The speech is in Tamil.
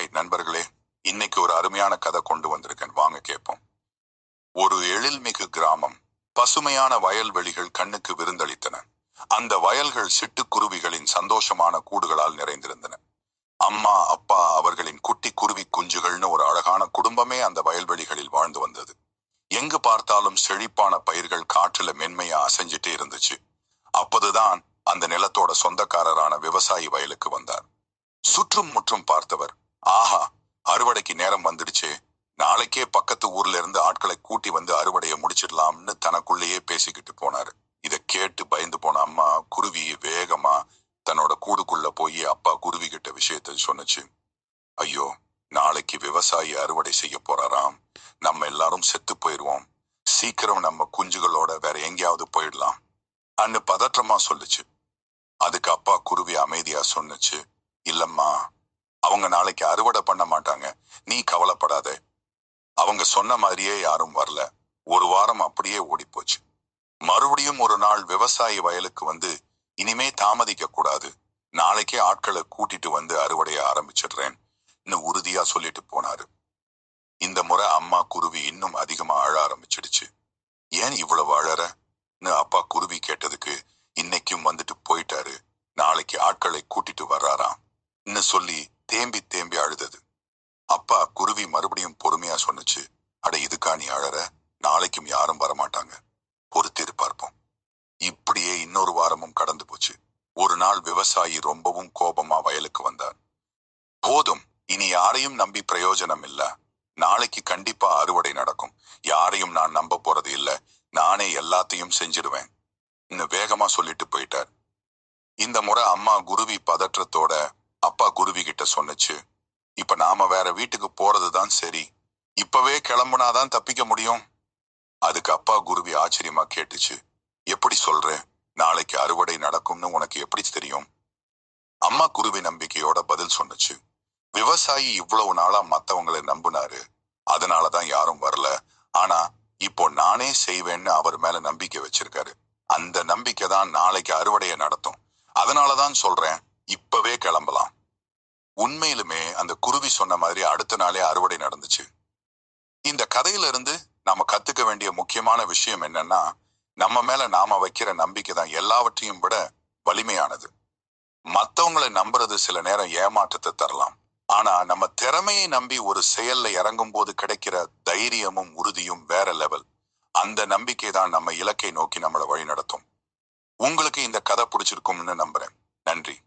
ஹாய் நண்பர்களே, இன்னைக்கு ஒரு அருமையான கதை கொண்டு வந்திருக்கேன், வாங்க கேட்போம். ஒரு எழில்மிகு கிராமம். பசுமையான வயல்வெளிகள் கண்ணுக்கு விருந்தளித்தன. அந்த வயல்கள் சிட்டுக்குருவிகளின் சந்தோஷமான கூடுகளால் நிறைந்திருந்தன. அம்மா, அப்பா, அவர்களின் குட்டி குருவி குஞ்சுகள்னு ஒரு அழகான குடும்பமே அந்த வயல்வெளிகளில் வாழ்ந்து வந்தது. எங்கு பார்த்தாலும் செழிப்பான பயிர்கள் காற்றுல மென்மையா அசைஞ்சிட்டே இருந்துச்சு. அப்போதுதான் அந்த நிலத்தோட சொந்தக்காரரான விவசாயி வயலுக்கு வந்தார். சுற்றும் முற்றும் பார்த்தவர், ஆஹா, அறுவடைக்கு நேரம் வந்துடுச்சு, நாளைக்கே பக்கத்து ஊர்ல இருந்து ஆட்களை கூட்டி வந்து அறுவடையை முடிச்சிடலாம்னு தனக்குள்ளேயே பேசிக்கிட்டு போனாரு. இத கேட்டு பயந்து போன அம்மா குருவி வேகமா தன்னோட கூடுக்குள்ள போய் அப்பா குருவி கிட்ட விஷயத்த சொன்னுச்சு. ஐயோ, நாளைக்கு விவசாயி அறுவடை செய்ய போறாராம், நம்ம எல்லாரும் செத்து போயிருவோம், சீக்கிரம் நம்ம குஞ்சுகளோட வேற எங்கேயாவது போயிடலாம் அன்னு பதற்றமா சொல்லுச்சு. அதுக்கு அப்பா குருவி அமைதியா சொன்னுச்சு, இல்லம்மா, அவங்க நாளைக்கு அறுவடை பண்ண மாட்டாங்க, நீ கவலைப்படாத. அவங்க சொன்ன மாதிரியே யாரும் வரல. ஒரு வாரம் அப்படியே ஓடி போச்சு. மறுபடியும் ஒரு நாள் விவசாயி வயலுக்கு வந்து, இனிமே தாமதிக்க கூடாது, நாளைக்கே ஆட்களை கூட்டிட்டு வந்து அறுவடைய ஆரம்பிச்சிடுறேன் உறுதியா சொல்லிட்டு போனாரு. இந்த முறை அம்மா குருவி இன்னும் அதிகமா அழ ஆரம்பிச்சிடுச்சு. ஏன் இவ்வளவு அழறன்னு அப்பா குருவி கேட்டதுக்கு, இன்னைக்கும் வந்துட்டு போயிட்டாரு, நாளைக்கு ஆட்களை கூட்டிட்டு வர்றாராம் சொல்லி தேம்பி தேம்பி அழுதது. அப்பா குருவி மறுபடியும் பொறுமையா சொன்னுச்சு, அட இதுக்கா நீ அழற, நாளைக்கும் யாரும் வரமாட்டாங்க, பொறுத்திரு பார்ப்போம். இப்படியே இன்னொரு வாரமும் கடந்து போச்சு. ஒரு நாள் விவசாயி ரொம்பவும் கோபமா வயலுக்கு வந்தார். போதும், இனி யாரையும் நம்பி பிரயோஜனம் இல்ல, நாளைக்கு கண்டிப்பா அறுவடை நடக்கும், யாரையும் நான் நம்ப போறது இல்ல, நானே எல்லாத்தையும் செஞ்சிடுவேன் வேகமா சொல்லிட்டு போயிட்டார். இந்த முறை அம்மா குருவி பதற்றத்தோட அப்பா குருவி கிட்ட சொன்னுச்சு, இப்ப நாம வேற வீட்டுக்கு போறதுதான் சரி, இப்பவே கிளம்புனாதான் தப்பிக்க முடியும். அதுக்கு அப்பா குருவி ஆச்சரியமா கேட்டுச்சு, எப்படி சொல்ற, நாளைக்கு அறுவடை நடக்கும்னு உனக்கு எப்படி தெரியும்? அம்மா குருவி நம்பிக்கையோட பதில் சொன்னுச்சு, விவசாயி இவ்வளவு நாளா மத்தவங்களை நம்புனாரு, அதனாலதான் யாரும் வரல, ஆனா இப்போ நானே செய்வேன்னு அவர் மேல நம்பிக்கை வச்சிருக்காரு, அந்த நம்பிக்கை தான் நாளைக்கு அறுவடையை நடத்தும், அதனாலதான் சொல்றேன், இப்பவே கிளம்பலாம். உண்மையிலுமே அந்த குருவி சொன்ன மாதிரி அடுத்த நாளே அறுவடை நடந்துச்சு. இந்த கதையில இருந்து நாம கத்துக்க வேண்டிய முக்கியமான விஷயம் என்னன்னா, நம்ம மேல நாம வைக்கிற நம்பிக்கை தான் எல்லாவற்றையும் விட வலிமையானது. மத்தவங்களை நம்புறது சில நேரம் ஏமாற்றத்தை தரலாம், ஆனா நம்ம திறமையை நம்பி ஒரு செயல்ல இறங்கும் போது கிடைக்கிற தைரியமும் உறுதியும் வேற லெவல். அந்த நம்பிக்கை தான் நம்ம இலக்கை நோக்கி நம்மளை வழி நடத்தும். உங்களுக்கு இந்த கதை பிடிச்சிருக்கும்னு நம்புறேன். நன்றி.